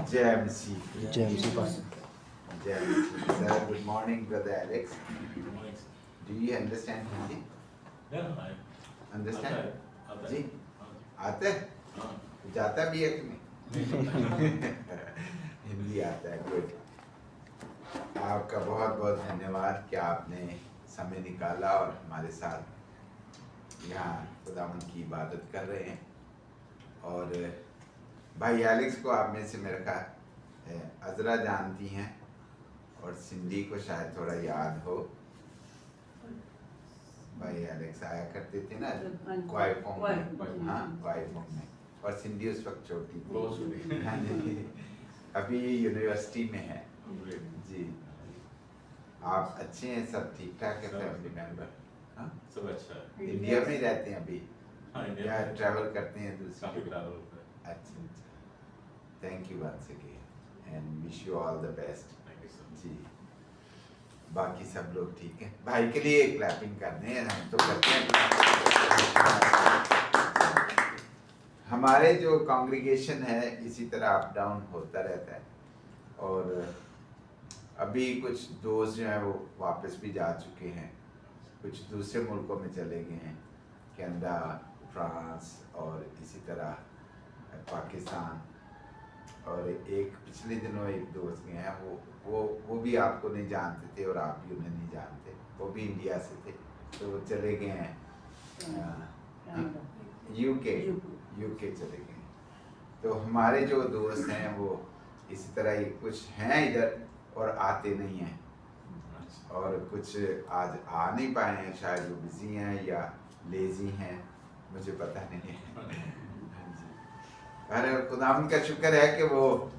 JMC. JMC pass. JMC. Sir, good morning, brother Alex. Good morning, sir. Do you understand Hindi? Yeah, I Understand? आता जी. है। आता है? हाँ। जाता भी है कि नहीं? हिंदी आता है, गुड। आपका बहुत बहुत धन्यवाद कि आपने समय निकाला और हमारे साथ यहाँ खुदावन की इबादत कर रहे हैं। और भाई एलेक्स को आप में से मेरे का अजरा जानती हैं और सिंधी को शायद थोड़ा याद हो। भाई एलेक्स आया करते थे ना क्वाइफोंग में, हाँ क्वाइफोंग में, और सिंधी उस वक्त छोटी थी। बहुत छोटी। हाँ जी। अभी यूनिवर्सिटी में है जी। आप अच्छे हैं, सब ठीक ठाक है, फैमिली मेंबर? हाँ सब अच्छा है। इंडिया में ही रहते हैं अभी हाँ, इंडिया या में। ट्रैवल करते हैं दूसरी काफी जगह? ट्रैवल होता है। अच्छा अच्छा, thank you once again and wish you all the best. Thank you, sir. जी, बाकी सब लोग ठीक हैं? भाई के लिए क्लैपिंग करने हैं, हम तो करते हैं। हमारे जो कांग्रीगेशन है इसी तरह अप डाउन होता रहता है, और अभी कुछ दोस्त जो हैं वो वापस भी जा चुके हैं, कुछ दूसरे मुल्कों में चले गए हैं, कनाडा, फ्रांस और इसी तरह पाकिस्तान। और एक पिछले दिनों एक दोस्त गए हैं, वो भी आपको नहीं जानते थे और आप भी उन्हें नहीं जानते, वो भी इंडिया से थे, तो वो चले गए हैं यूके चले गए। तो हमारे जो दोस्त हैं वो इसी तरह ही कुछ हैं इधर और आते नहीं हैं, और कुछ आज आ नहीं पाए हैं, शायद वो बिजी हैं या लेजी हैं, मुझे पता नहीं है। अरे खुदावंद का शुक्र है कि वो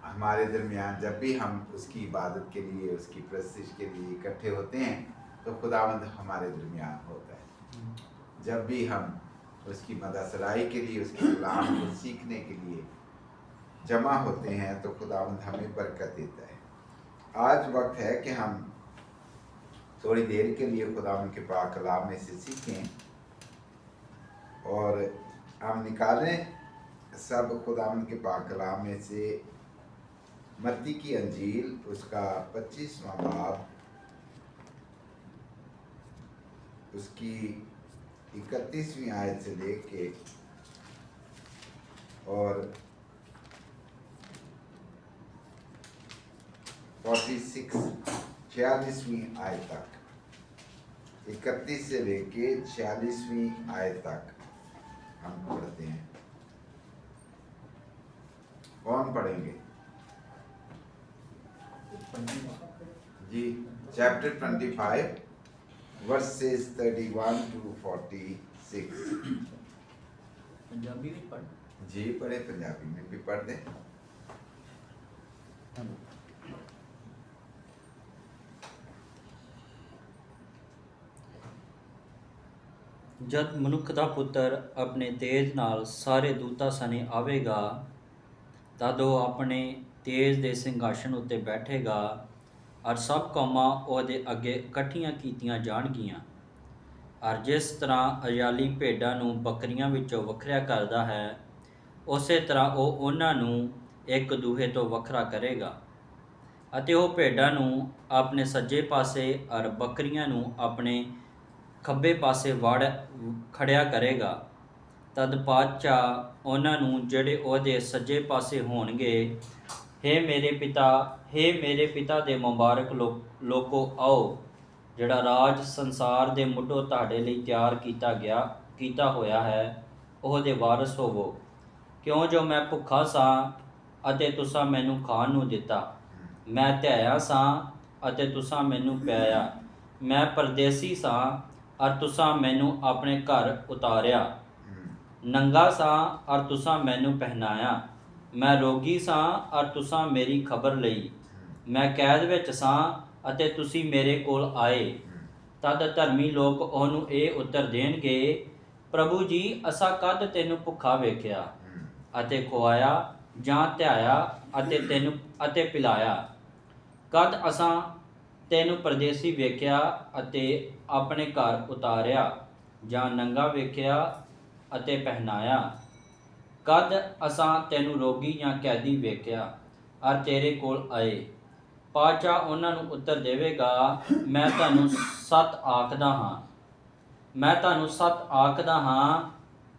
हमारे दरमियान जब भी हम उसकी इबादत के लिए, उसकी प्रस्तिश के लिए इकट्ठे होते हैं तो खुदावंद हमारे दरमियान होता है। जब भी हम उसकी मदसराई के लिए, उसके कलाम को सीखने के लिए जमा होते हैं तो खुदावंद हमें बरकत देता है। आज वक्त है कि हम थोड़ी देर के लिए खुदावंद के पाक कलाम में से सीखें, और हम निकालें सब खुदावंद के पाक कलाम में से मत्ती की अंजील, उसका 25वां बाब, उसकी 31वीं आयत से लेके और 46वीं आयत तक, 31 से लेके 46वीं आयत तक हम पढ़ते हैं। कौन पढ़ेंगे जी? Chapter 25 verses 31 to 46। पंजाबी में पढ़. जी पढ़े, पंजाबी में भी पढ़ दें। ਜਦ ਮਨੁੱਖ ਦਾ ਪੁੱਤਰ ਆਪਣੇ ਤੇਜ ਨਾਲ ਸਾਰੇ ਦੂਤਾਂ ਸਣੇ ਆਵੇਗਾ, ਤਦ ਉਹ ਆਪਣੇ ਤੇਜ ਦੇ ਸਿੰਘਾਸਣ ਉੱਤੇ ਬੈਠੇਗਾ, ਔਰ ਸਭ ਕੌਮਾਂ ਉਹਦੇ ਅੱਗੇ ਇਕੱਠੀਆਂ ਕੀਤੀਆਂ ਜਾਣਗੀਆਂ। ਔਰ ਜਿਸ ਤਰ੍ਹਾਂ ਅਯਾਲੀ ਭੇਡਾਂ ਨੂੰ ਬੱਕਰੀਆਂ ਵਿੱਚੋਂ ਵੱਖਰਾ ਕਰਦਾ ਹੈ, ਉਸੇ ਤਰ੍ਹਾਂ ਉਹ ਉਹਨਾਂ ਨੂੰ ਇੱਕ ਦੂਹੇ ਤੋਂ ਵੱਖਰਾ ਕਰੇਗਾ, ਅਤੇ ਉਹ ਭੇਡਾਂ ਨੂੰ ਆਪਣੇ ਸੱਜੇ ਪਾਸੇ ਔਰ ਬੱਕਰੀਆਂ ਨੂੰ ਆਪਣੇ ਖੱਬੇ ਪਾਸੇ ਖੜਿਆ ਕਰੇਗਾ। ਤਦ ਪਾਤਸ਼ਾਹ ਉਹਨਾਂ ਨੂੰ ਜਿਹੜੇ ਉਹਦੇ ਸੱਜੇ ਪਾਸੇ ਹੋਣਗੇ, ਹੇ ਮੇਰੇ ਪਿਤਾ ਦੇ ਮੁਬਾਰਕ ਲੋਕੋ, ਆਓ, ਜਿਹੜਾ ਰਾਜ ਸੰਸਾਰ ਦੇ ਮੁੱਢੋਂ ਤੁਹਾਡੇ ਲਈ ਤਿਆਰ ਕੀਤਾ ਹੋਇਆ ਹੈ, ਉਹਦੇ ਵਾਰਸ ਹੋਵੋ। ਕਿਉਂ ਜੋ ਮੈਂ ਭੁੱਖਾ ਸਾਂ ਅਤੇ ਤੁਸਾਂ ਮੈਨੂੰ ਖਾਣ ਨੂੰ ਦਿੱਤਾ, ਮੈਂ ਧਿਆਇਆ ਸਾਂ ਅਤੇ ਤੁਸਾਂ ਮੈਨੂੰ ਪਿਆਇਆ, ਮੈਂ ਪਰਦੇਸੀ ਸਾਂ ਔਰ ਤੁਸਾਂ ਮੈਨੂੰ ਆਪਣੇ ਘਰ ਉਤਾਰਿਆ, ਨੰਗਾ ਸਾਂ ਔਰ ਤੁਸਾਂ ਮੈਨੂੰ ਪਹਿਨਾਇਆ, ਮੈਂ ਰੋਗੀ ਸਾਂ ਔਰ ਤੁਸਾਂ ਮੇਰੀ ਖਬਰ ਲਈ, ਮੈਂ ਕੈਦ ਵਿੱਚ ਸਾਂ ਅਤੇ ਤੁਸੀਂ ਮੇਰੇ ਕੋਲ ਆਏ। ਤਦ ਧਰਮੀ ਲੋਕ ਉਹਨੂੰ ਇਹ ਉੱਤਰ ਦੇਣਗੇ, ਪ੍ਰਭੂ ਜੀ, ਅਸਾਂ ਕਦ ਤੈਨੂੰ ਭੁੱਖਾ ਵੇਖਿਆ ਅਤੇ ਖੁਆਇਆ, ਜਾਂ ਧਿਆਇਆ ਅਤੇ ਪਿਲਾਇਆ? ਕਦ ਅਸਾਂ ਤੈਨੂੰ ਪਰਦੇਸੀ ਵੇਖਿਆ ਅਤੇ ਆਪਣੇ ਘਰ ਉਤਾਰਿਆ, ਜਾਂ ਨੰਗਾ ਵੇਖਿਆ ਅਤੇ ਪਹਿਨਾਇਆ? ਕਦ ਅਸਾਂ ਤੈਨੂੰ ਰੋਗੀ ਜਾਂ ਕੈਦੀ ਵੇਖਿਆ ਅਰ ਤੇਰੇ ਕੋਲ ਆਏ? ਪਾਤਸ਼ਾਹ ਉਹਨਾਂ ਨੂੰ ਉੱਤਰ ਦੇਵੇਗਾ, ਮੈਂ ਤੁਹਾਨੂੰ ਸੱਚ ਆਖਦਾ ਹਾਂ, ਮੈਂ ਤੁਹਾਨੂੰ ਸੱਚ ਆਖਦਾ ਹਾਂ,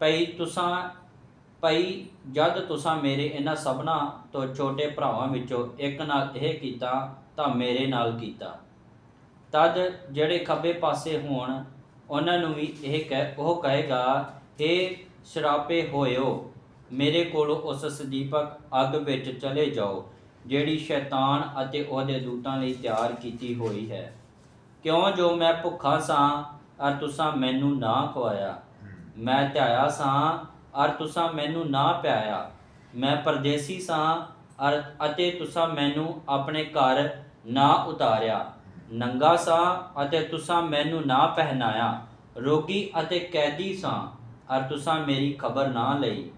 ਭਈ ਜਦ ਤੁਸਾਂ ਮੇਰੇ ਇਹਨਾਂ ਸਭਨਾਂ ਤੋਂ ਛੋਟੇ ਭਰਾਵਾਂ ਵਿੱਚੋਂ ਇੱਕ ਨਾਲ ਇਹ ਕੀਤਾ ਤਾਂ ਮੇਰੇ ਨਾਲ ਕੀਤਾ। ਤਦ ਜਿਹੜੇ ਖੱਬੇ ਪਾਸੇ ਹੋਣ ਉਹਨਾਂ ਨੂੰ ਵੀ ਉਹ ਕਹੇਗਾ, ਹੇ ਸ਼ਰਾਪੇ ਹੋਇਓ, ਮੇਰੇ ਕੋਲੋਂ ਉਸ ਸਦੀਪਕ ਅੱਗ ਵਿੱਚ ਚਲੇ ਜਾਓ ਜਿਹੜੀ ਸ਼ੈਤਾਨ ਅਤੇ ਉਹਦੇ ਦੂਤਾਂ ਲਈ ਤਿਆਰ ਕੀਤੀ ਹੋਈ ਹੈ। ਕਿਉਂ ਜੋ ਮੈਂ ਭੁੱਖਾ ਸਾਂ ਅਰ ਤੁਸਾਂ ਮੈਨੂੰ ਨਾ ਖਵਾਇਆ, ਮੈਂ ਧਿਆਇਆ ਸਾਂ ਅਰ ਤੁਸਾਂ ਮੈਨੂੰ ਨਾ ਪਿਆਇਆ, ਮੈਂ ਪਰਦੇਸੀ ਸਾਂ ਅਤੇ ਤੁਸਾਂ ਮੈਨੂੰ ਆਪਣੇ ਘਰ ਨਾ ਉਤਾਰਿਆ, ਨੰਗਾ ਸਾਂ ਅਤੇ ਤੁਸਾਂ ਮੈਨੂੰ ਨਾ ਪਹਿਨਾਇਆ, ਰੋਗੀ ਅਤੇ ਕੈਦੀ ਸਾਂ ਅਰ ਤੁਸਾਂ ਮੇਰੀ ਖਬਰ ਨਾ ਲਈ।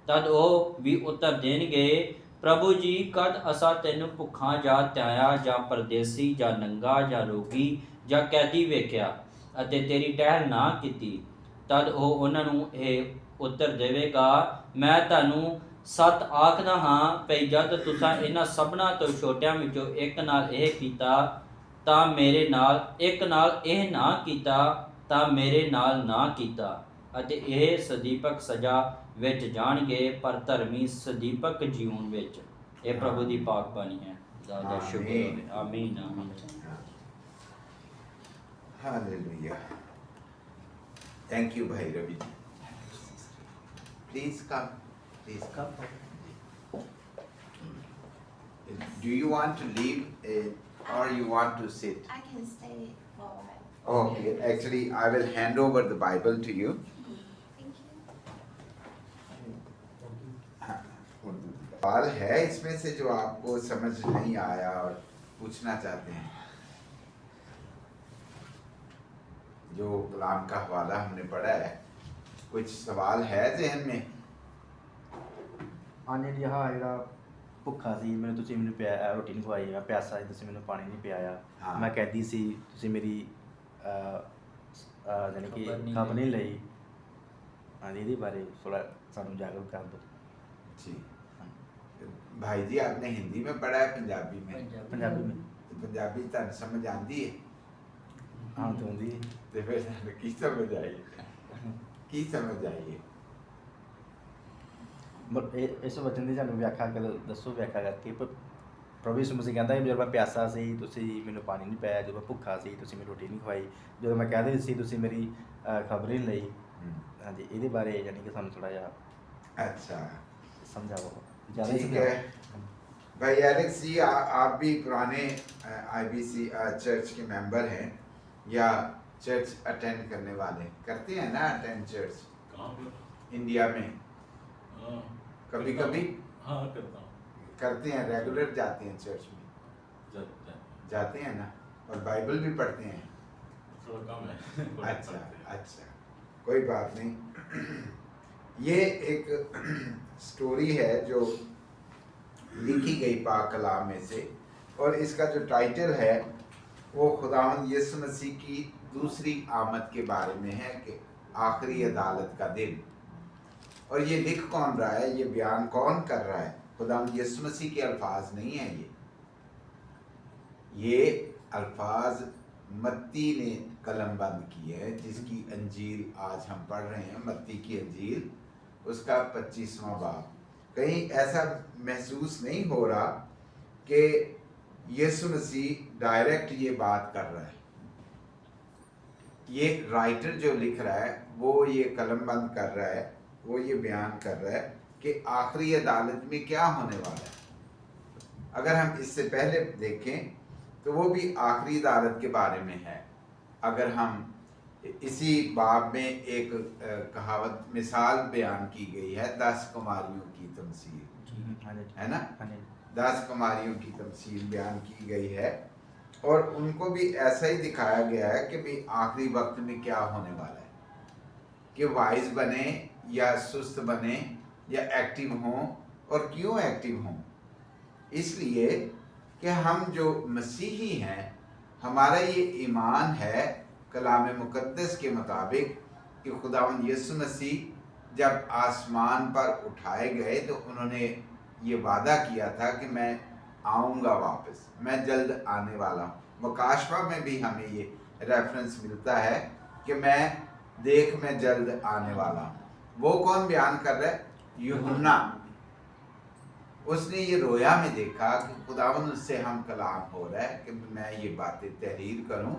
ਤਦ ਉਹ ਵੀ ਉੱਤਰ ਦੇਣਗੇ, ਪ੍ਰਭੂ ਜੀ, ਕਦ ਅਸਾਂ ਤੈਨੂੰ ਭੁੱਖਾ ਜਾਂ ਧਿਆਇਆ ਜਾਂ ਪਰਦੇਸੀ ਜਾਂ ਨੰਗਾ ਜਾਂ ਰੋਗੀ ਜਾਂ ਕੈਦੀ ਵੇਖਿਆ ਅਤੇ ਤੇਰੀ ਟਹਿਲ ਨਾ ਕੀਤੀ? ਤਦ ਉਹ ਉਹਨਾਂ ਨੂੰ ਇਹ ਉੱਤਰ ਦੇਵੇਗਾ, ਮੈਂ ਤੁਹਾਨੂੰ ਸੱਚ ਆਖਦਾ ਹਾਂ, ਭਈ ਜਦ ਤੁਸਾਂ ਇਹਨਾਂ ਸਭਨਾਂ ਤੋਂ ਛੋਟਿਆਂ ਵਿੱਚੋਂ ਇੱਕ ਨਾਲ ਇਹ ਕੀਤਾ ਤਾਂ ਮੇਰੇ ਨਾਲ, ਇੱਕ ਨਾਲ ਇਹ ਨਾ ਕੀਤਾ ਤਾਂ ਮੇਰੇ ਨਾਲ ਨਾ ਕੀਤਾ। ਅਤੇ ਇਹ ਸਦੀਪਕ ਸਜ਼ਾ ਵਿੱਚ ਜਾਣਗੇ ਪਰ ਧਰਮੀ ਸਦੀਪਕ ਜੀਵਨ ਵਿੱਚ। ਇਹ ਪ੍ਰਭੂ ਦੀ ਪਾਕ ਬਾਣੀ ਹੈ। ਦਾਦਾ ਸ਼ੁਕਰ ਹੋਵੇ। ਆਮੀਨ ਆਮੀਨ। Hallelujah. Thank you, Bhai Ravi. Please come. Please come. Do you want to leave or you want to sit? I can stay for a while. Okay, actually I will hand over the Bible to you. Thank you. सवाल है इसमें से जो आपको समझ नहीं आया और पूछना चाहते हैं? जो कलाम का हवाला हमने पढ़ा है, कुछ सवाल है जहन में? ਹਾਂਜੀ ਜੀ, ਹਾਂ ਜਿਹੜਾ ਭੁੱਖਾ ਸੀ ਮੈਨੂੰ ਤੁਸੀਂ ਮੈਨੂੰ ਰੋਟੀ ਨਹੀਂ ਖਵਾਈ, ਮੈਂ ਪਿਆਸਾ ਸੀ ਤੁਸੀਂ ਮੈਨੂੰ ਪਾਣੀ ਨਹੀਂ ਪਿਆਇਆ, ਹਾਂ। ਮੈਂ ਕੈਦੀ ਸੀ ਤੁਸੀਂ ਮੇਰੀ ਜਾਣੀ ਕਿ ਖਬਰ ਨਹੀਂ ਲਈ। ਹਾਂਜੀ, ਇਹਦੇ ਬਾਰੇ ਥੋੜਾ ਸਾਨੂੰ ਜਾਗਰੂਕ ਕਰ ਦਿਓ। जी भाई जी, आपने हिंदी में पढ़ा है पंजाबी में? ਪੰਜਾਬੀ में तो पंजाबी तुहानू समझ आती है? ਹਾਂ ਤਾਂ ਹੁੰਦੀ ਹੈ। तो फिर तुहानू की समझ आई? की समझ आई है? ਇਸ ਵਚਨ ਦੀ ਸਾਨੂੰ ਵਿਆਖਿਆ ਕਰ ਦੱਸੋ, ਵਿਆਖਿਆ ਕਰਕੇ। ਪ੍ਰਭੂ ਯਿਸੂ ਮਸੀਹ ਕਹਿੰਦਾ ਜਦੋਂ ਮੈਂ ਪਿਆਸਾ ਸੀ ਤੁਸੀਂ ਮੈਨੂੰ ਪਾਣੀ ਨਹੀਂ ਪਿਆਇਆ, ਜਦੋਂ ਮੈਂ ਭੁੱਖਾ ਸੀ ਤੁਸੀਂ ਮੈਨੂੰ ਰੋਟੀ ਨਹੀਂ ਖਵਾਈ, ਜਦੋਂ ਮੈਂ ਕਹਿੰਦੇ ਸੀ ਤੁਸੀਂ ਮੇਰੀ ਖਬਰ ਨਹੀਂ ਲਈ। ਹਾਂਜੀ, ਇਹਦੇ ਬਾਰੇ ਯਾਨੀ ਕਿ ਸਾਨੂੰ ਥੋੜਾ ਜਿਹਾ अच्छा, समझाओ। ठीक है भाई एलेक्स जी, आप भी पुराने IBC चर्च के मेंबर हैं या चर्च अटेंड करने वाले? करते हैं ना अटेंड चर्च कहाँ पे? इंडिया में? हाँ, कभी करता कभी हूँ। हाँ, करता हूँ। करते हैं, रेगुलर जाते हैं चर्च में? जाते हैं ना, और बाइबल भी पढ़ते हैं? थोड़ा कम है। अच्छा अच्छा, कोई बात नहीं। ये एक स्टोरी है जो लिखी गई पाक कलाम में से, और इसका जो टाइटल है वो खुदावंद यीशु मसीह की दूसरी आमद के बारे में है कि आखिरी अदालत का दिन। और ये लिख कौन रहा है, ये बयान कौन कर रहा है? खुदावंद यीशु मसीह के अल्फाज नहीं है। ये अल्फाज मत्ती ने कलमबंद किए हैं, जिसकी अंजील आज हम पढ़ रहे हैं, मत्ती की अंजील, उसका 25वां बाब। कहीं ऐसा महसूस नहीं हो रहा कि यीशु मसीह डायरेक्ट ये बात कर रहा है। ये राइटर जो लिख रहा है वो ये कलमबंद कर रहा है, वो ये बयान कर रहा है कि आखिरी अदालत में क्या होने वाला है। अगर हम इससे पहले देखें तो वो भी आखिरी अदालत के बारे में है। अगर हम इसी बाब में एक कहावत मिसाल बयान की गई है, 10 कुमारियों की तमसील, है ना? 10 कुमारियों की तमसील बयान की गई है, और उनको भी ऐसा ही दिखाया गया है कि भाई आखिरी वक्त में क्या होने वाला है, कि वाइज बने या सुस्त बने या एक्टिव हों, और क्यों एक्टिव हों? इसलिए कि हम जो मसीही हैं, हमारा ये ईमान है कलाम मुकद्दस के मुताबिक कि खुदावंद यीशु मसीह जब आसमान पर उठाए गए तो उन्होंने ये वादा किया था कि मैं आऊँगा वापस, मैं जल्द आने वाला हूँ। मुकाशवा में भी हमें ये रेफरेंस मिलता है कि मैं जल्द आने वाला हूँ। वो कौन बयान कर रहा है? यूहन्ना। उसने ये रोया में देखा कि खुदावंद उससे हम कलाम हो रहा है कि मैं ये बातें तहरीर करूं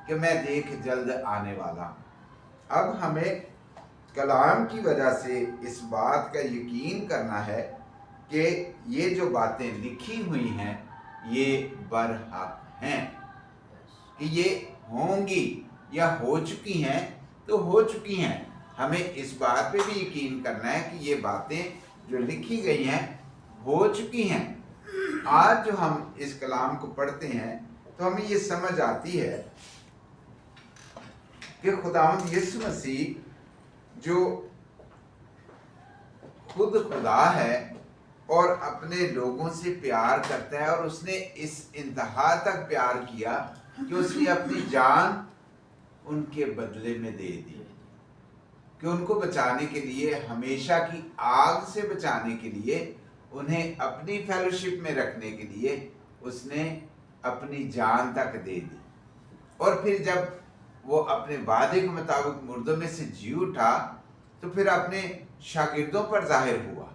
कि मैं देख जल्द आने वाला हूं। अब हमें कलाम की वजह से इस बात का यकीन करना है कि ये जो बातें लिखी हुई हैं ये बरहक हैं, कि ये होंगी या हो चुकी हैं तो हो चुकी हैं। हमें इस बात पे भी यकीन करना है कि ये बातें जो लिखी गई हैं हो चुकी हैं। आज जो हम इस कलाम को पढ़ते हैं तो हमें ये समझ आती है कि खुदावंद यीशु मसीह जो खुद खुदा है और अपने लोगों से प्यार करता है, और उसने इस इंतहा तक प्यार किया कि उसने अपनी जान उनके बदले में दे दी, कि उनको बचाने के लिए, हमेशा की आग से बचाने के लिए, उन्हें अपनी फेलोशिप में रखने के लिए उसने अपनी जान तक दे दी। और फिर जब वो अपने वादे के मुताबिक मुर्दों में से जी उठा तो फिर अपने शागिर्दों पर जाहिर हुआ,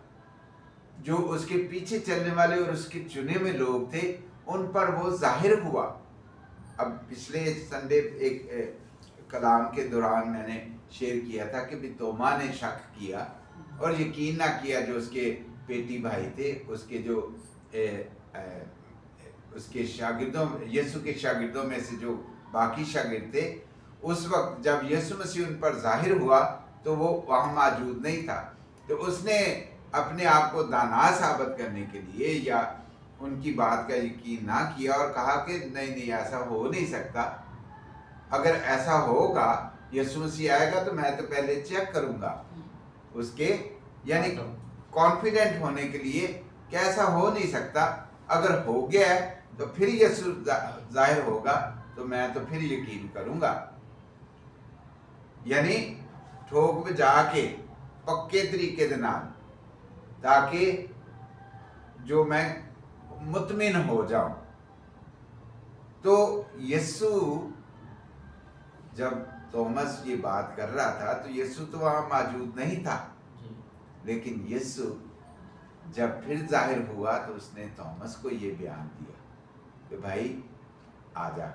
जो उसके पीछे चलने वाले और उसके चुने हुए लोग थे, उन पर वो जाहिर हुआ। अब पिछले संडे एक कलाम के दौरान मैंने शेयर किया था कि तोमा ने शक किया और यकीन ना किया, जो उसके पेटी भाई थे, उसके जो उसके शागिर्दों, यीशु के शागिर्दों में से जो बाकी शागिर्द थे, उस वक्त जब यीशु मसीह उन पर जाहिर हुआ तो वो वहाँ मौजूद नहीं था। तो उसने अपने आप को दाना साबित करने के लिए या उनकी बात का यकीन ना किया और कहा कि नहीं ऐसा हो नहीं सकता, अगर ऐसा होगा यीशु मसीह आएगा तो मैं तो पहले चेक करूंगा उसके, यानी कॉन्फिडेंट होने के लिए कि ऐसा हो नहीं सकता, अगर हो गया है तो फिर यीशु जाहिर होगा तो मैं तो फिर यकीन करूंगा। यानी ठोक बजा के पक्के तरीके दे नाल, ताकि जो मैं मुतमिन हो जाऊं। तो यीशु जब थॉमस ये बात कर रहा था तो यीशु तो वहां मौजूद नहीं था, लेकिन यीशु जब फिर जाहिर हुआ तो उसने थॉमस को ये बयान दिया कि भाई आजा,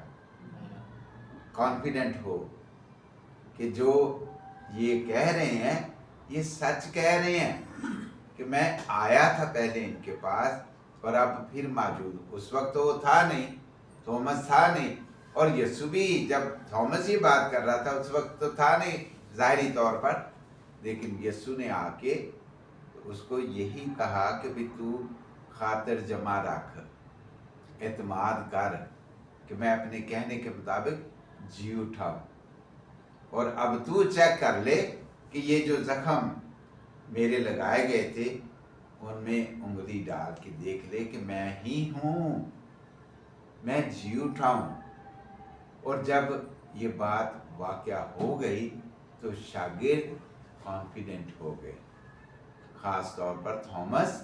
कॉन्फिडेंट हो कि जो ये कह रहे हैं ये सच कह रहे हैं कि मैं आया था पहले इनके पास और अब फिर मौजूद। उस वक्त तो वो था नहीं, थॉमस था नहीं, और यीशु भी जब थॉमस ये बात कर रहा था उस वक्त तो था नहीं ज़ाहिरी तौर पर, लेकिन यीशु ने आके उसको यही कहा कि भी तू खातिर जमा रख, एतमाद कर कि मैं अपने कहने के मुताबिक जी उठा, और अब तू चेक कर ले कि ये जो जख्म मेरे लगाए गए थे उनमें उंगली डाल के देख ले कि मैं ही हूँ, मैं जी उठा हूँ। और जब ये बात वाक़या हो गई तो शागिर्द कॉन्फिडेंट हो गए, ख़ास तौर पर थॉमस,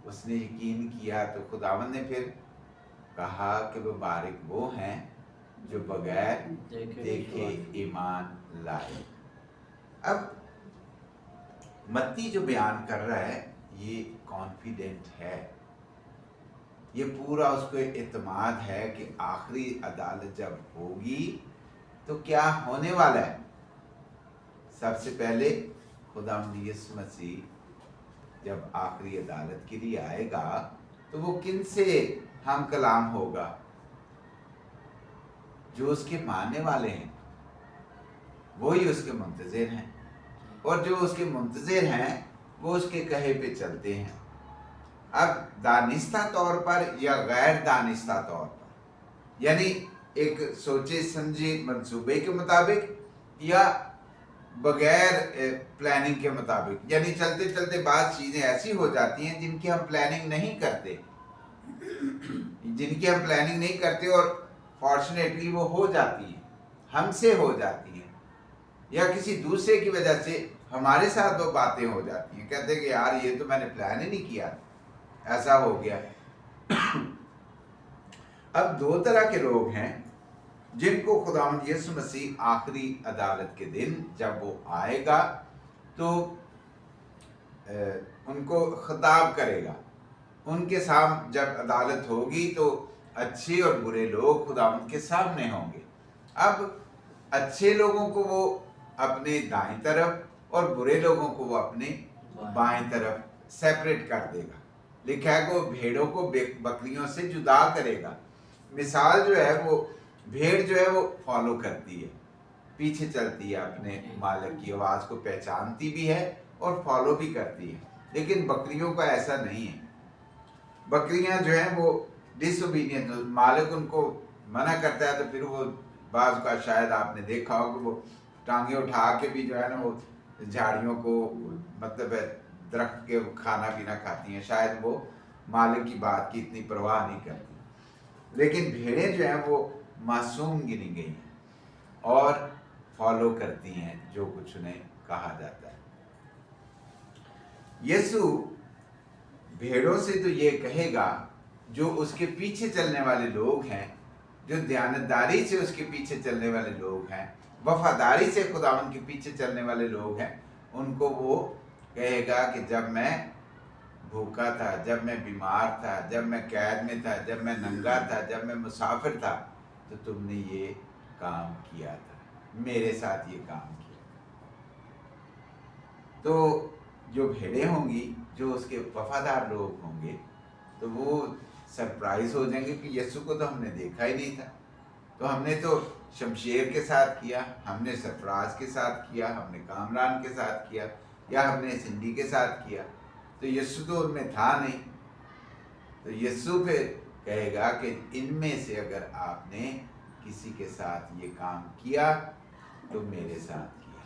उसने यकीन किया। तो खुदावंद ने फिर कहा कि वो बारिक वो हैं जो बगैर देखे ईमान लाए। अब मत्ती जो बयान कर रहा है ये कॉन्फिडेंट है, ये पूरा उसको एतमाद है कि आखिरी अदालत जब होगी तो क्या होने वाला है। सबसे पहले खुदावंद यीशु मसीह जब आखिरी अदालत के लिए आएगा तो वो किन से हम कलाम होगा? जो उसके मानने वाले हैं वही उसके मुंतज़िर हैं, और जो उसके मुंतज़िर हैं वो उसके कहे पे चलते हैं। अब दानिस्ता तौर पर या गैर दानिस्ता तौर पर, यानी एक सोचे समझे मंसूबे के मुताबिक या बगैर प्लानिंग के मुताबिक, यानी चलते चलते बाद चीज़ें ऐसी हो जाती हैं जिनकी हम प्लानिंग नहीं करते, जिनकी हम प्लानिंग नहीं करते और फॉर्चुनेटली वो हो जाती है, हमसे हो जाती है, या किसी दूसरे की वजह से हमारे साथ वो बातें हो जाती हैं, कहते हैं कि यार ये तो मैंने प्लान ही नहीं किया, ऐसा हो गया। अब दो तरह के लोग हैं जिनको खुदावंद यीशु मसीह आखिरी अदालत के दिन जब वो आएगा तो उनको खिताब करेगा। उनके सामने जब अदालत होगी तो अच्छे और बुरे लोग खुदावंद के सामने होंगे। अब अच्छे लोगों को वो अपने दाएं तरफ और बुरे लोगों को वो अपने बाएं तरफ सेपरेट कर देगा। लिखा है कि वो भेड़ों को बकरियों से जुदा करेगा। मिसाल जो है वो भेड़ जो है वो फॉलो करती है, पीछे चलती है, अपने मालिक की आवाज़ को पहचानती भी है और फॉलो भी करती है। लेकिन बकरियों का ऐसा नहीं है। बकरियां जो हैं वो डिसोबीडियंट, मालिक उनको मना करता है तो फिर वो बाज़ का शायद आपने देखा हो कि वो टांगे उठा के भी जो है ना वो झाड़ियों को मतलब दरख्त के खाना पीना खाती हैं, शायद वो मालिक की बात की इतनी परवाह नहीं करती। लेकिन भेड़ें जो हैं वो मासूम गिनी गई हैं और फॉलो करती हैं जो कुछ उन्हें कहा जाता है। यीशु भेड़ों से तो ये कहेगा, जो उसके पीछे चलने वाले लोग हैं, जो दयानतदारी से उसके पीछे चलने वाले लोग हैं, वफादारी से खुदावंद के पीछे चलने वाले लोग हैं, उनको वो कहेगा कि जब मैं भूखा था, जब मैं बीमार था, जब मैं कैद में था, जब मैं नंगा था, जब मैं मुसाफिर था, तो तुमने ये काम किया था, मेरे साथ ये काम किया। तो जो भेड़ें होंगी, जो उसके वफादार लोग होंगे, तो वो सरप्राइज हो जाएंगे कि यीशु को तो हमने देखा ही नहीं था, तो हमने तो शमशेर के साथ किया, हमने सरफराज के साथ किया, हमने कामरान के साथ किया, या हमने सिंडी के साथ किया, तो यीशु तो उनमें था नहीं। तो यीशु फिर कहेगा कि इनमें से अगर आपने किसी के साथ ये काम किया तो मेरे साथ किया।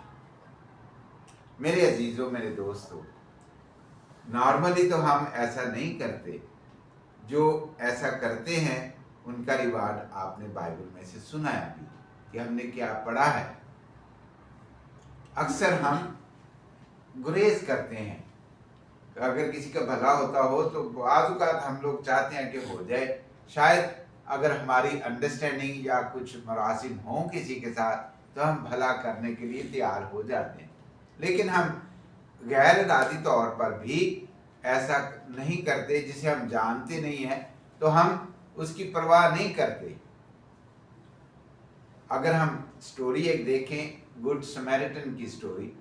मेरे अजीजों, मेरे दोस्तों, नॉर्मली तो हम ऐसा नहीं करते। जो ऐसा करते हैं उनका रिवार्ड आपने बाइबल में से सुना है भी कि हमने क्या पढ़ा है। अक्सर हम गुरेज करते हैं, अगर किसी का भला होता हो तो बाज़ हम लोग चाहते हैं कि हो जाए, शायद अगर हमारी अंडरस्टैंडिंग या कुछ मरासिम हों किसी के साथ तो हम भला करने के लिए तैयार हो जाते हैं। लेकिन हम गैर इरादी तौर पर भी ऐसा नहीं करते, जिसे हम जानते नहीं हैं तो हम उसकी परवाह नहीं करते। अगर हम स्टोरी एक देखें, गुड समैरिटन की स्टोरी,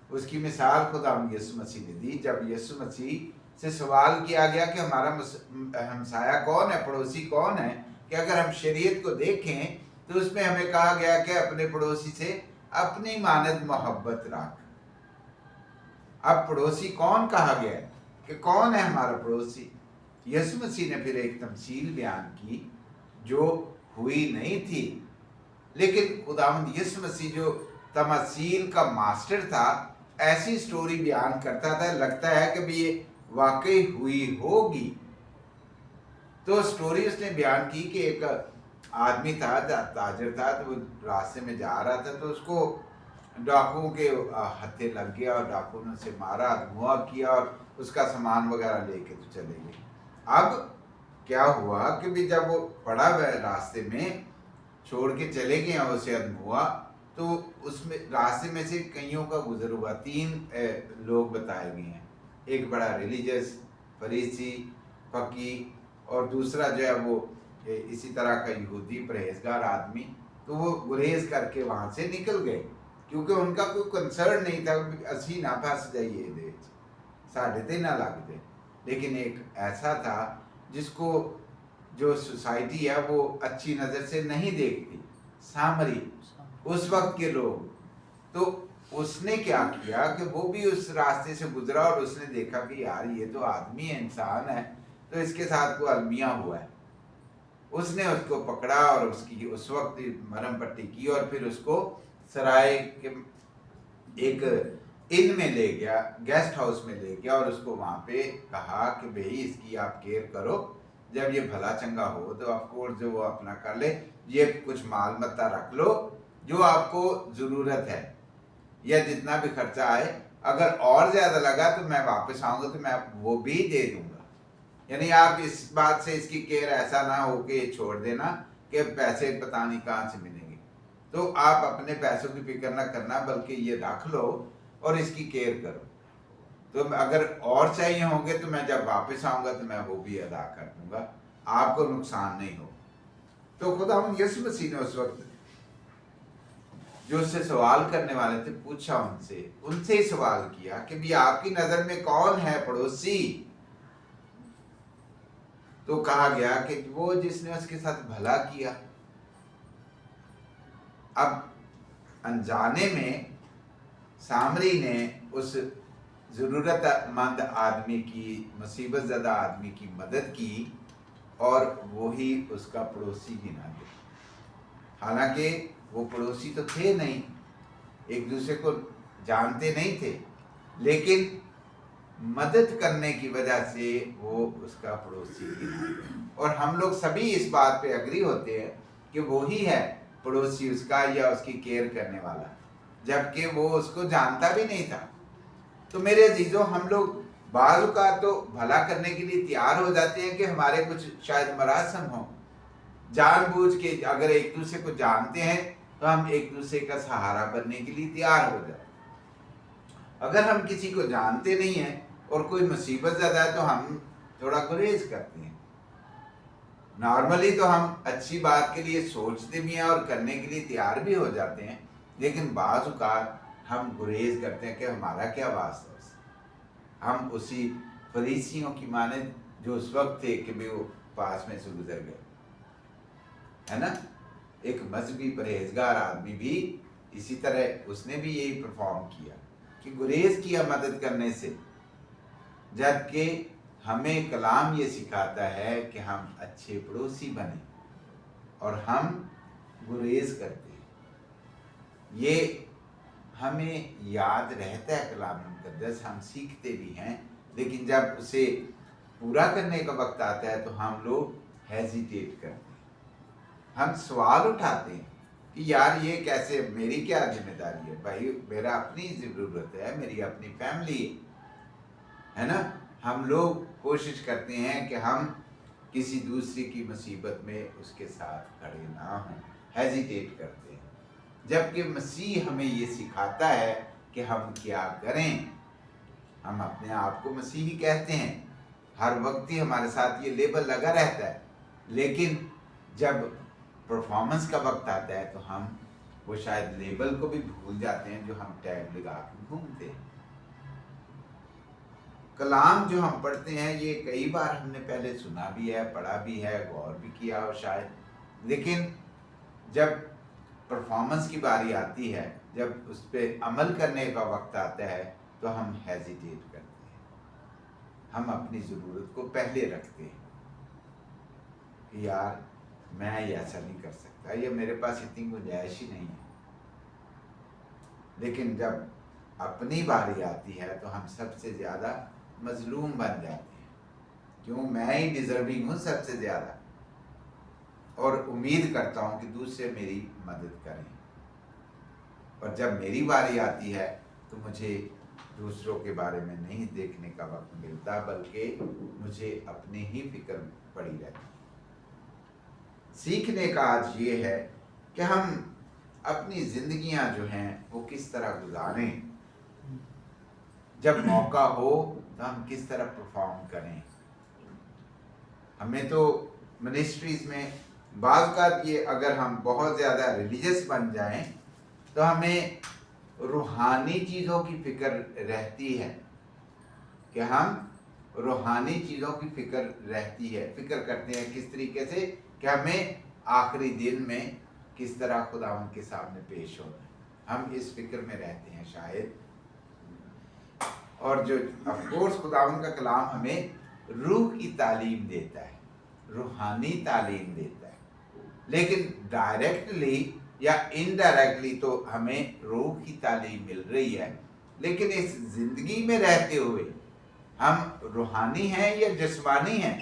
उसकी मिसाल खुदा यीशु मसीह ने दी। जब यीशु मसीह से सवाल किया गया कि हमारा हमसाया कौन है, पड़ोसी कौन है, कि अगर हम शरीयत को देखें तो उसमें हमें कहा गया कि अपने पड़ोसी से अपनी मानद मोहब्बत रख। अब पड़ोसी कौन कहा गया है कि कौन है हमारा पड़ोसी? यीशु मसीह ने फिर एक तमसील बयान की जो हुई नहीं थी, लेकिन खुदावंद यीशु मसीह जो तमसील का मास्टर था, ऐसी स्टोरी बयान करता था, लगता है कि भी ये वाकई हुई होगी। तो स्टोरी उसने बयान की कि एक आदमी था, ताजर था, तो वो रास्ते में जा रहा था, तो उसको डाकुओं के हत्थे लग गया और डाकुओं ने उसे मारा, अगवा किया और उसका सामान वगैरह लेके तो चले गए। अब क्या हुआ कि भी जब वो पड़ा हुआ रास्ते में छोड़ के चले गए उसे अगवा, तो उसमें रास्ते में से कईयों का गुजर हुआ। 3 लोग बताए गए हैं, एक बड़ा रिलीजियस फरीसी फकी और दूसरा जो है वो इसी तरह का यहूदी परहेजगार आदमी। तो वो गुरेज करके वहाँ से निकल गए, क्योंकि उनका कोई कंसर्न नहीं था असी ना फंस जाइए, साढ़े ते ना लग जाए। लेकिन एक ऐसा था जिसको जो सोसाइटी है वो अच्छी नज़र से नहीं देखती, सामरी उस वक्त के लोग। तो उसने क्या किया कि वो भी उस रास्ते से गुजरा और उसने देखा कि यार ये तो आदमी है, इंसान है, तो इसके साथ कोई अलमिया हुआ है। उसने उसको पकड़ा और उसकी उस वक्त मरहम पट्टी की और फिर उसको सराय के एक इन में ले गया, गेस्ट हाउस में ले गया और उसको वहाँ पे कहा कि भाई इसकी आप केयर करो, जब ये भला चंगा हो तो ऑफकोर्स जो वो अपना कर ले, ये कुछ माल मत्ता रख लो जो आपको ज़रूरत है। या जितना भी खर्चा आए, अगर और ज़्यादा लगा तो मैं वापस आऊँगा तो मैं वो भी दे दूँगा। यानी आप इस बात से इसकी केयर ऐसा ना हो कि छोड़ देना कि पैसे पता नहीं कहाँ से मिलेंगे। तो आप अपने पैसों की फिक्र ना करना, बल्कि ये रख लो और इसकी केयर करो। तो अगर और चाहिए होंगे तो मैं जब वापस आऊँगा तो मैं वो भी अदा कर दूँगा, आपको नुकसान नहीं हो। तो खुदावंद यीशु मसीह ने उस वक्त जो उससे सवाल करने वाले थे पूछा, उनसे ही सवाल किया कि भी आपकी नजर में कौन है पड़ोसी? तो कहा गया कि वो जिसने उसके साथ भला किया। अब अनजाने में सामरी ने उस जरूरतमंद आदमी की, मुसीबत ज़दा आदमी की मदद की और वही उसका पड़ोसी गिना गया। हालांकि वो पड़ोसी तो थे नहीं, एक दूसरे को जानते नहीं थे, लेकिन मदद करने की वजह से वो उसका पड़ोसी गिना गया। और हम लोग सभी इस बात पे अग्री होते हैं कि वो ही है पड़ोसी उसका या उसकी केयर करने वाला, जबकि वो उसको जानता भी नहीं था। तो मेरे अजीजों, हम लोग बाज़ औक़ात तो भला करने के लिए तैयार हो जाते हैं कि हमारे कुछ शायद मरासम हो, जानबूझ के अगर एक दूसरे को जानते हैं तो हम एक दूसरे का सहारा बनने के लिए तैयार हो जाते हैं। अगर हम किसी को जानते नहीं हैं और कोई मुसीबत ज़्यादा है तो हम थोड़ा गुरेज करते हैं। नॉर्मली तो हम अच्छी बात के लिए सोचते भी हैं और करने के लिए तैयार भी हो जाते हैं, लेकिन बाज़ औक़ात हम गुरेज करते हैं कि हमारा क्या वास्ता। हम उसी फरीसियों की माने जो उस वक्त थे कि भी वो पास में से गुजर गए, है ना। एक मजहबी परहेजगार आदमी भी इसी तरह, उसने भी यही परफॉर्म किया कि गुरेज किया मदद करने से, जबकि हमें कलाम ये सिखाता है कि हम अच्छे पड़ोसी बने और हम गुरेज करते हैं। ये हमें याद रहता है कलाम मुक़द्दस, हम सीखते भी हैं, लेकिन जब उसे पूरा करने का वक्त आता है तो हम लोग हेजिटेट करते हैं, हम सवाल उठाते हैं कि यार ये कैसे, मेरी क्या जिम्मेदारी है भाई, मेरा अपनी ज़रूरत है, मेरी अपनी फैमिली है ना। हम लोग कोशिश करते हैं कि हम किसी दूसरे की मुसीबत में उसके साथ खड़े ना हों, हेजिटेट करते हैं, जबकि मसीह हमें ये सिखाता है कि हम क्या करें। हम अपने आप को मसीही कहते हैं, हर वक्त ही हमारे साथ ये लेबल लगा रहता है, लेकिन जब परफॉर्मेंस का वक्त आता है तो हम वो शायद लेबल को भी भूल जाते हैं जो हम टैग लगा के घूमते हैं। कलाम जो हम पढ़ते हैं ये कई बार हमने पहले सुना भी है, पढ़ा भी है, गौर भी किया और शायद, लेकिन जब परफॉर्मेंस की बारी आती है, जब उस पर अमल करने का वक्त आता है तो हम हेजिटेट करते हैं, हम अपनी ज़रूरत को पहले रखते हैं कि यार मैं ऐसा नहीं कर सकता, या मेरे पास इतनी गुंजाइश ही नहीं है। लेकिन जब अपनी बारी आती है तो हम सबसे ज़्यादा मजलूम बन जाते हैं, क्यों, मैं ही डिज़र्विंग हूँ सबसे ज़्यादा, और उम्मीद करता हूँ कि दूसरे मेरी मदद करें। और जब मेरी बारी आती है तो मुझे दूसरों के बारे में नहीं देखने का वक्त मिलता, बल्कि मुझे अपनी ही फिक्र पड़ी रहती है। सीखने का आज ये है कि हम अपनी ज़िंदगियां जो हैं वो किस तरह गुजारें, जब मौका हो तो हम किस तरह परफॉर्म करें। हमें तो मिनिस्ट्रीज़ में बाज़ औक़ात ये, अगर हम बहुत ज़्यादा रिलीजियस बन जाएं तो हमें रूहानी चीज़ों की फ़िक्र रहती है, कि हम रूहानी चीज़ों की फ़िक्र रहती है, फ़िक्र करते हैं किस तरीके से कि हमें आखिरी दिन में किस तरह खुदावंद के सामने पेश होना है, हम इस फ़िक्र में रहते हैं शायद। और जो ऑफकोर्स खुदावंद का कलाम हमें रूह की तालीम देता है, रूहानी तालीम देता है, लेकिन डायरेक्टली या इनडायरेक्टली तो हमें रूह की तालीम मिल रही है, लेकिन इस ज़िंदगी में रहते हुए हम रूहानी हैं या जिस्मानी हैं,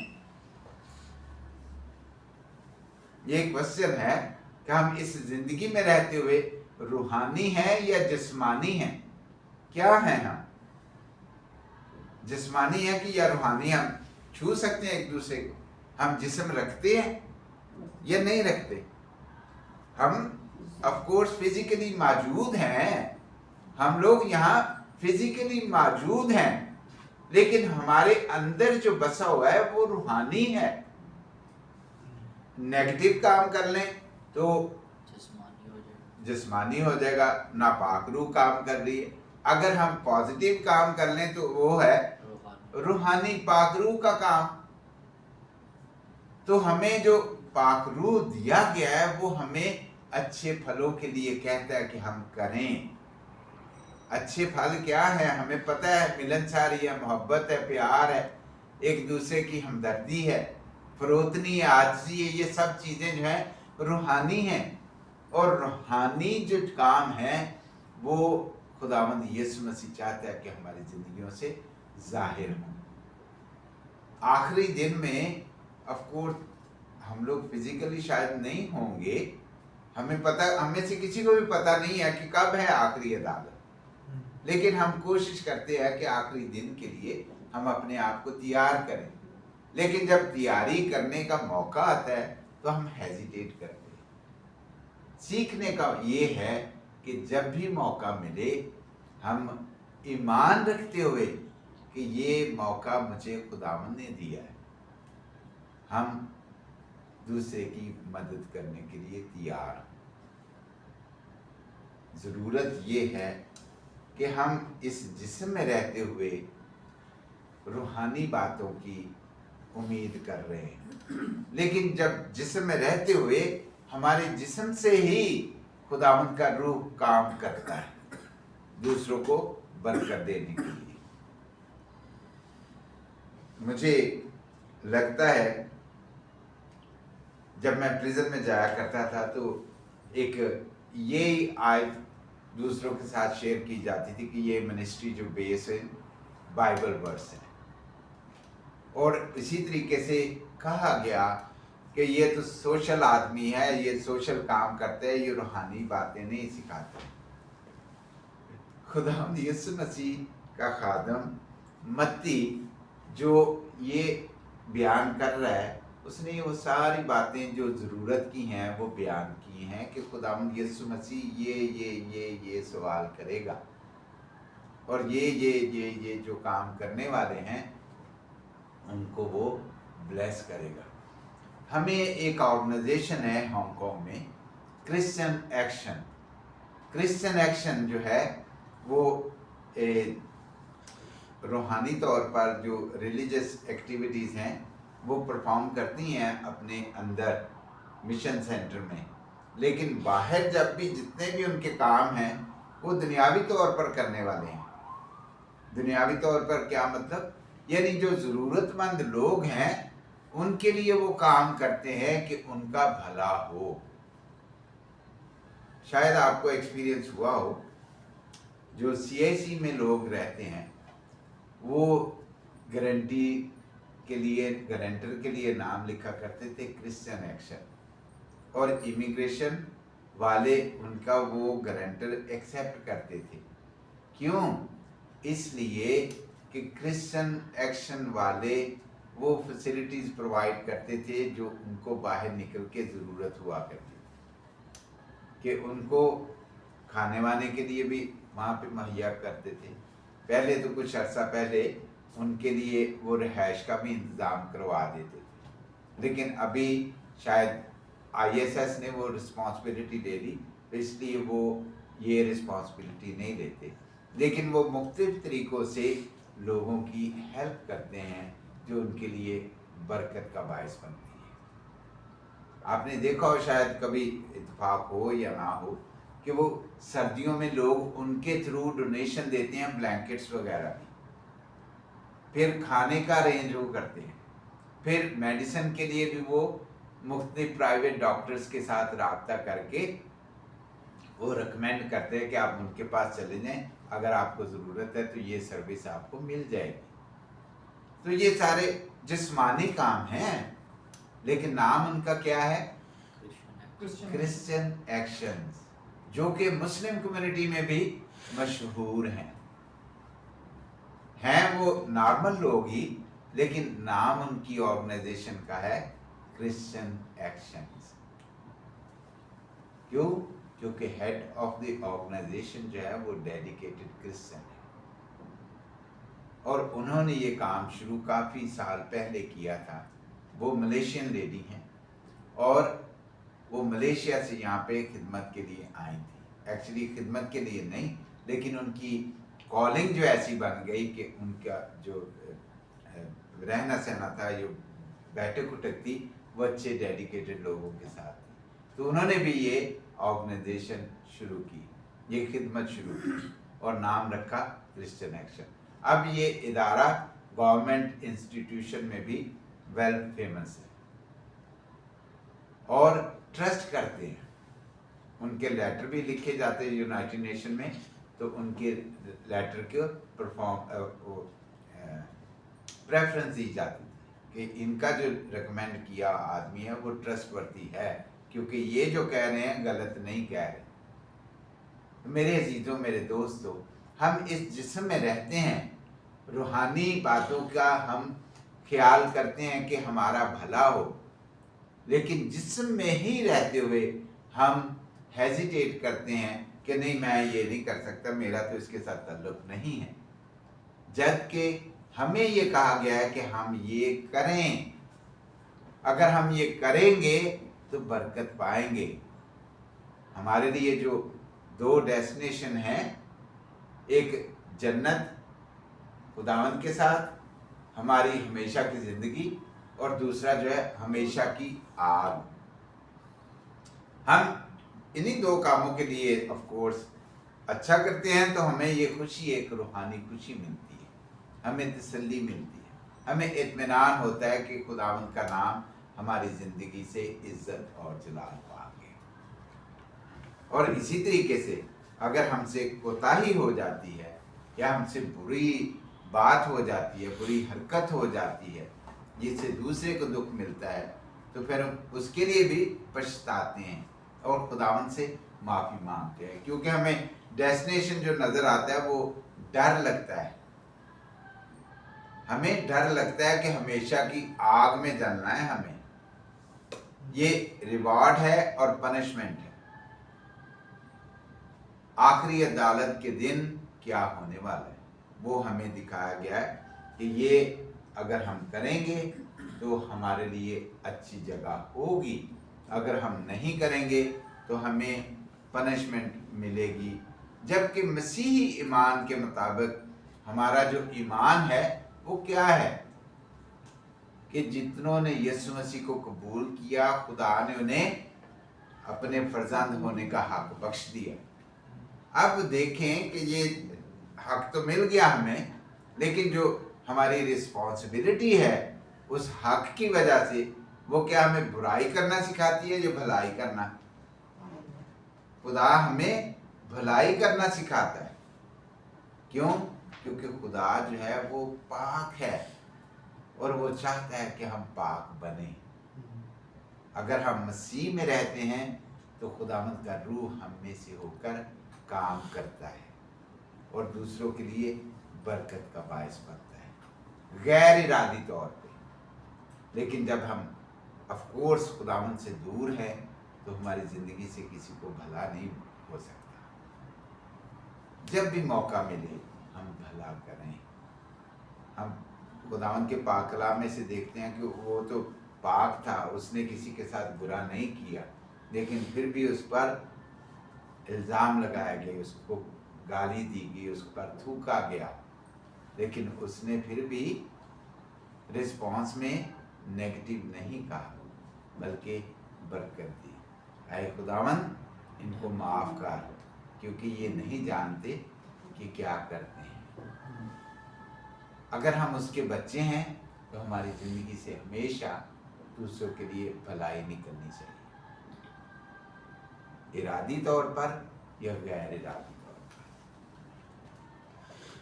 ये क्वेश्चन है कि हम इस ज़िंदगी में रहते हुए रूहानी है या जिस्मानी है? क्या है हम? जिस्मानी है कि या रूहानी? हम छू सकते हैं एक दूसरे को? हम जिस्म रखते हैं या नहीं रखते? हम ऑफ कोर्स फिजिकली मौजूद हैं, हम लोग यहाँ फिजिकली मौजूद हैं, लेकिन हमारे अंदर जो बसा हुआ है वो रूहानी है। नेगेटिव काम कर लें तो जिस्मानी हो जाएगा, नापाक रूह काम कर रही है। अगर हम पॉजिटिव काम कर लें तो वो है रूहानी, पाक रूह का काम। तो हमें जो पाक रूह दिया गया है वो हमें अच्छे फलों के लिए कहता है कि हम करें। अच्छे फल क्या है हमें पता है, मिलनसारी है, मोहब्बत है, प्यार है, एक दूसरे की हमदर्दी है, फरोतनी है, आजिज़ी है। ये सब चीज़ें जो हैं रूहानी हैं। और रूहानी जो काम है वो खुदावंद यीशु मसीह चाहता है कि हमारी ज़िंदगियों से ज़ाहिर हो। आखिरी दिन में ऑफ कोर्स हम लोग फिजिकली शायद नहीं होंगे, हमें पता, हमें से किसी को भी पता नहीं है कि कब है आखिरी अदालत, लेकिन हम कोशिश करते हैं कि आखिरी दिन के लिए हम अपने आप को तैयार करें। लेकिन जब तैयारी करने का मौका आता है तो हम हेजिटेट करते हैं। सीखने का ये है कि जब भी मौका मिले हम ईमान रखते हुए कि ये मौका मुझे खुदावंद ने दिया है, हम दूसरे की मदद करने के लिए तैयार। ज़रूरत ये है कि हम इस जिस्म में रहते हुए रूहानी बातों की उम्मीद कर रहे हैं, लेकिन जब जिस्म में रहते हुए हमारे जिस्म से ही खुदावंद का रूह काम करता है दूसरों को बरकत देने के लिए। मुझे लगता है जब मैं प्रिजन में जाया करता था तो एक ये आयत दूसरों के साथ शेयर की जाती थी कि ये मिनिस्ट्री जो बेस है बाइबल वर्स है, और इसी तरीके से कहा गया कि ये तो सोशल आदमी है, ये सोशल काम करते हैं, ये रूहानी बातें नहीं सिखाते। खुदावंद यीशु मसीह का खादम मत्ती जो ये बयान कर रहा है, उसने वो सारी बातें जो ज़रूरत की हैं वो बयान की हैं कि खुदावंद यीशु मसीह ये सवाल करेगा और ये जो काम करने वाले हैं उनको वो ब्लेस करेगा। हमें एक ऑर्गेनाइजेशन है हांगकांग में, क्रिश्चियन एक्शन। क्रिश्चियन एक्शन जो है वो रूहानी तौर पर जो रिलीजियस एक्टिविटीज़ हैं वो परफॉर्म करती हैं अपने अंदर मिशन सेंटर में, लेकिन बाहर जब भी जितने भी उनके काम हैं वो दुनियावी तौर पर करने वाले हैं। दुनियावी तौर पर क्या मतलब? यानी जो ज़रूरतमंद लोग हैं उनके लिए वो काम करते हैं कि उनका भला हो। शायद आपको एक्सपीरियंस हुआ हो, जो CIC में लोग रहते हैं वो गारंटी के लिए, गारंटर के लिए नाम लिखा करते थे क्रिश्चियन एक्शन, और इमिग्रेशन वाले उनका वो गारंटर एक्सेप्ट करते थे। क्यों? इसलिए कि क्रिश्चियन एक्शन वाले वो फैसिलिटीज़ प्रोवाइड करते थे जो उनको बाहर निकल के ज़रूरत हुआ करती थी, कि उनको खाने वाने के लिए भी वहाँ पे मुहैया करते थे। पहले तो कुछ अर्सा पहले उनके लिए वो रिहाइश का भी इंतज़ाम करवा देते थे, लेकिन अभी शायद ISS ने वो रिस्पॉन्सिबिलिटी ले ली, तो इसलिए वो ये रिस्पॉन्सिबिलिटी नहीं लेते, लेकिन वो मुख्तलिफ तरीक़ों से लोगों की हेल्प करते हैं जो उनके लिए बरकत का बायस बनती है। आपने देखा हो शायद कभी इत्तेफाक हो या ना हो कि वो सर्दियों में लोग उनके थ्रू डोनेशन देते हैं, ब्लैंकेट्स वगैरह भी, फिर खाने का अरेंज वो करते हैं, फिर मेडिसिन के लिए भी वो मुख्तलिफ प्राइवेट डॉक्टर्स के साथ रब्ता करके वो रिकमेंड करते हैं कि आप उनके पास चले जाएं, अगर आपको ज़रूरत है तो ये सर्विस आपको मिल जाएगी। तो ये सारे जिस्मानी काम हैं, लेकिन नाम उनका क्या है? Christian actions. जो कि मुस्लिम कम्युनिटी में भी मशहूर हैं वो नॉर्मल लोग ही, लेकिन नाम उनकी ऑर्गेनाइजेशन का है क्रिश्चियन एक्शंस। क्यों? क्योंकि हेड ऑफ द ऑर्गेनाइजेशन जो है वो डेडिकेटेड क्रिश्चियन है, और उन्होंने ये काम शुरू काफ़ी साल पहले किया था। वो मलेशियन लेडी हैं और वो मलेशिया से यहाँ पे खिदमत के लिए आई थी। एक्चुअली खिदमत के लिए नहीं, लेकिन उनकी कॉलिंग जो ऐसी बन गई कि उनका जो रहना सहना था, जो बैठक उठक थी, वो अच्छे डेडिकेटेड लोगों के साथ थी। तो उन्होंने भी ये ऑर्गेनाइजेशन शुरू की, ये खिदमत शुरू की और नाम रखा क्रिश्चियन एक्शन। अब ये इदारा गवर्नमेंट इंस्टीट्यूशन में भी वेल फेमस है और ट्रस्ट करते हैं। उनके लेटर भी लिखे जाते हैं यूनाइटेड नेशन में, तो उनके लेटर को प्रेफरेंस दी जाती थी कि इनका जो रिकमेंड किया आदमी है वो ट्रस्टवर्दी है, क्योंकि ये जो कह रहे हैं गलत नहीं कह रहे। मेरे अजीजों, मेरे दोस्तों, हम इस जिस्म में रहते हैं, रूहानी बातों का हम ख्याल करते हैं कि हमारा भला हो, लेकिन जिस्म में ही रहते हुए हम हेजिटेट करते हैं कि नहीं, मैं ये नहीं कर सकता, मेरा तो इसके साथ ताल्लुक नहीं है। जबकि हमें ये कहा गया है कि हम ये करें, अगर हम ये करेंगे तो बरकत पाएंगे। हमारे लिए जो दो डेस्टिनेशन हैं, एक जन्नत खुदावंद के साथ हमारी हमेशा की ज़िंदगी, और दूसरा जो है हमेशा की आग। हम इन्हीं दो कामों के लिए ऑफ कोर्स अच्छा करते हैं, तो हमें ये खुशी, एक रूहानी खुशी मिलती है, हमें तसल्ली मिलती है, हमें इत्मीनान होता है कि खुदावंद का नाम हमारी ज़िंदगी से इज्जत और जलाल पा गया। और इसी तरीके से अगर हमसे कोताही हो जाती है या हमसे बुरी बात हो जाती है, बुरी हरकत हो जाती है, जिससे दूसरे को दुख मिलता है, तो फिर उसके लिए भी पछताते हैं और खुदावंद से माफ़ी मांगते हैं, क्योंकि हमें डेस्टिनेशन जो नज़र आता है वो डर लगता है। हमें डर लगता है कि हमेशा की आग में जलना है हमें। ये रिवॉर्ड है और पनिशमेंट है। आखिरी अदालत के दिन क्या होने वाला है वो हमें दिखाया गया है कि ये अगर हम करेंगे तो हमारे लिए अच्छी जगह होगी, अगर हम नहीं करेंगे तो हमें पनिशमेंट मिलेगी। जबकि मसीही ईमान के मुताबिक हमारा जो ईमान है वो क्या है कि जितनों ने यीशु मसीह को कबूल किया, खुदा ने उन्हें अपने फर्जंद होने का हक बख्श दिया। अब देखें कि ये हक तो मिल गया हमें, लेकिन जो हमारी रिस्पॉन्सिबिलिटी है उस हक की वजह से वो क्या हमें बुराई करना सिखाती है या भलाई करना? खुदा हमें भलाई करना सिखाता है। क्यों? क्योंकि खुदा जो है वो पाक है और वो चाहता है कि हम पाक बने। अगर हम मसीह में रहते हैं तो खुदावंद का रूह हम में से होकर काम करता है और दूसरों के लिए बरकत का बायस बनता है, गैर इरादी तौर पे। लेकिन जब हम ऑफ कोर्स खुदावंद से दूर हैं तो हमारी ज़िंदगी से किसी को भला नहीं हो सकता। जब भी मौका मिले हम भला करें। हम खुदावंद के पाक कलाम में से देखते हैं कि वो तो पाक था, उसने किसी के साथ बुरा नहीं किया, लेकिन फिर भी उस पर इल्ज़ाम लगाया गया, उसको गाली दी गई, उस पर थूका गया, लेकिन उसने फिर भी रिस्पॉन्स में नेगेटिव नहीं कहा बल्कि बरकत दी। ऐ खुदावंद इनको माफ़ कर, क्योंकि ये नहीं जानते कि क्या करते हैं। अगर हम उसके बच्चे हैं तो हमारी ज़िंदगी से हमेशा दूसरों के लिए भलाई निकलनी चाहिए, इरादी तौर पर या गैर इरादी तौर पर।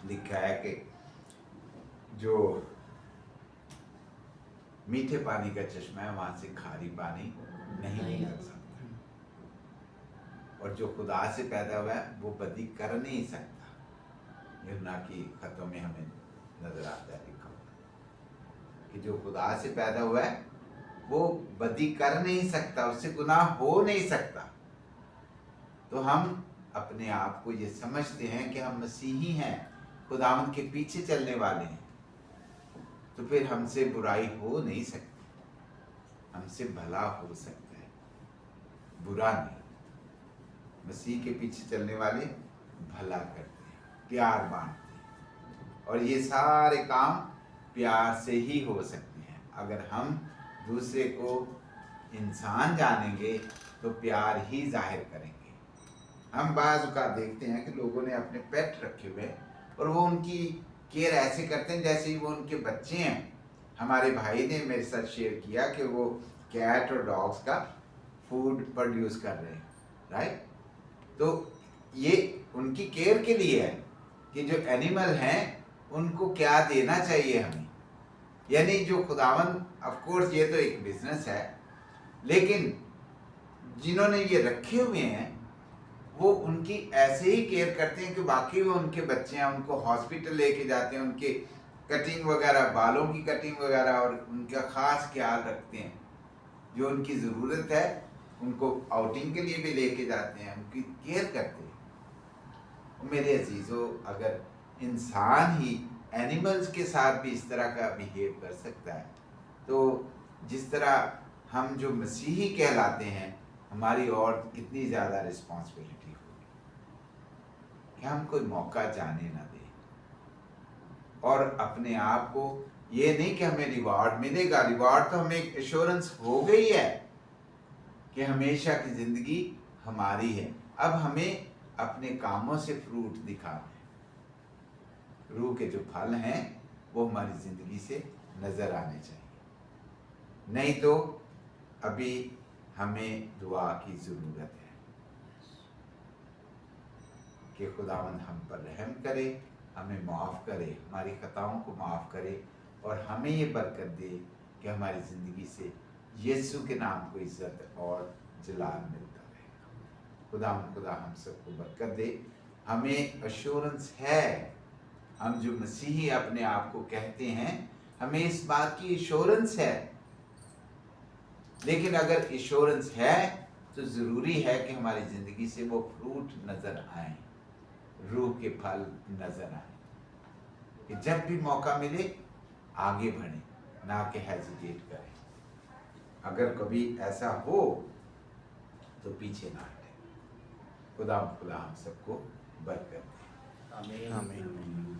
लिखा है कि जो मीठे पानी का चश्मा है वहां से खारी पानी नहीं निकल सकता, और और जो खुदा से पैदा हुआ है वो बदी कर नहीं सकता। यूहन्ना की खतों में हमें नजर आता है लिखा हुआ कि जो खुदा से पैदा हुआ है वो बदी कर नहीं सकता, उससे गुनाह हो नहीं सकता। तो हम अपने आप को ये समझते हैं कि हम मसीही हैं, खुदावंद के पीछे चलने वाले हैं, तो फिर हमसे बुराई हो नहीं सकती, हमसे भला हो सकता है, बुरा नहीं। मसीह के पीछे चलने वाले भला करते हैं, प्यार बांटते हैं, और ये सारे काम प्यार से ही हो सकते हैं। अगर हम दूसरे को इंसान जानेंगे तो प्यार ही जाहिर करेंगे। हम बाज़ औक़ात देखते हैं कि लोगों ने अपने पेट रखे हुए हैं और वो उनकी केयर ऐसे करते हैं जैसे ही वो उनके बच्चे हैं। हमारे भाई ने मेरे साथ शेयर किया कि वो कैट और डॉग्स का फूड प्रोड्यूस कर रहे हैं, राइट। तो ये उनकी केयर के लिए है कि जो एनिमल हैं उनको क्या देना चाहिए हमें। यानी जो खुदावन, ऑफ कोर्स ये तो एक बिजनेस है, लेकिन जिन्होंने ये रखे हुए हैं वो उनकी ऐसे ही केयर करते हैं कि बाकी वो उनके बच्चे हैं, उनको हॉस्पिटल लेके जाते हैं, उनके कटिंग वगैरह, बालों की कटिंग वगैरह, और उनका ख़ास ख्याल रखते हैं। जो उनकी ज़रूरत है उनको आउटिंग के लिए भी लेके जाते हैं, उनकी केयर करते हैं। मेरे अजीज़ों, अगर इंसान ही एनिमल्स के साथ भी इस तरह का बिहेव कर सकता है, तो जिस तरह हम जो मसीही कहलाते हैं, हमारी और कितनी ज़्यादा रिस्पॉन्सिबिलिटी होगी कि हम कोई मौका जाने ना दें, और अपने आप को ये नहीं कि हमें रिवार्ड मिलेगा, रिवार्ड तो हमें एश्योरेंस हो गई है कि हमेशा की ज़िंदगी हमारी है। अब हमें अपने कामों से फ्रूट दिखाना है। रूह के जो फल हैं वो हमारी ज़िंदगी से नज़र आने चाहिए, नहीं तो अभी हमें दुआ की ज़रूरत है कि खुदावंद हम पर रहम करे, हमें माफ़ करे, हमारी खताओं को माफ़ करे, और हमें ये बरकत दे कि हमारी ज़िंदगी से यीशु के नाम को इज़्ज़त और जलाल मिलता रहेगा। खुदा हम सबको बरकत दे। हमें एश्योरेंस है, हम जो मसीही अपने आप को कहते हैं, हमें इस बात की एश्योरेंस है। लेकिन अगर एश्योरेंस है तो ज़रूरी है कि हमारी ज़िंदगी से वो फ्रूट नज़र आए, रूह के फल नज़र आए, कि जब भी मौका मिले आगे बढ़ें, ना कि हेजिटेट करें। अगर कभी ऐसा हो तो पीछे ना हटें। खुदा हम सबको बरकत दे। आमीन। आमीन।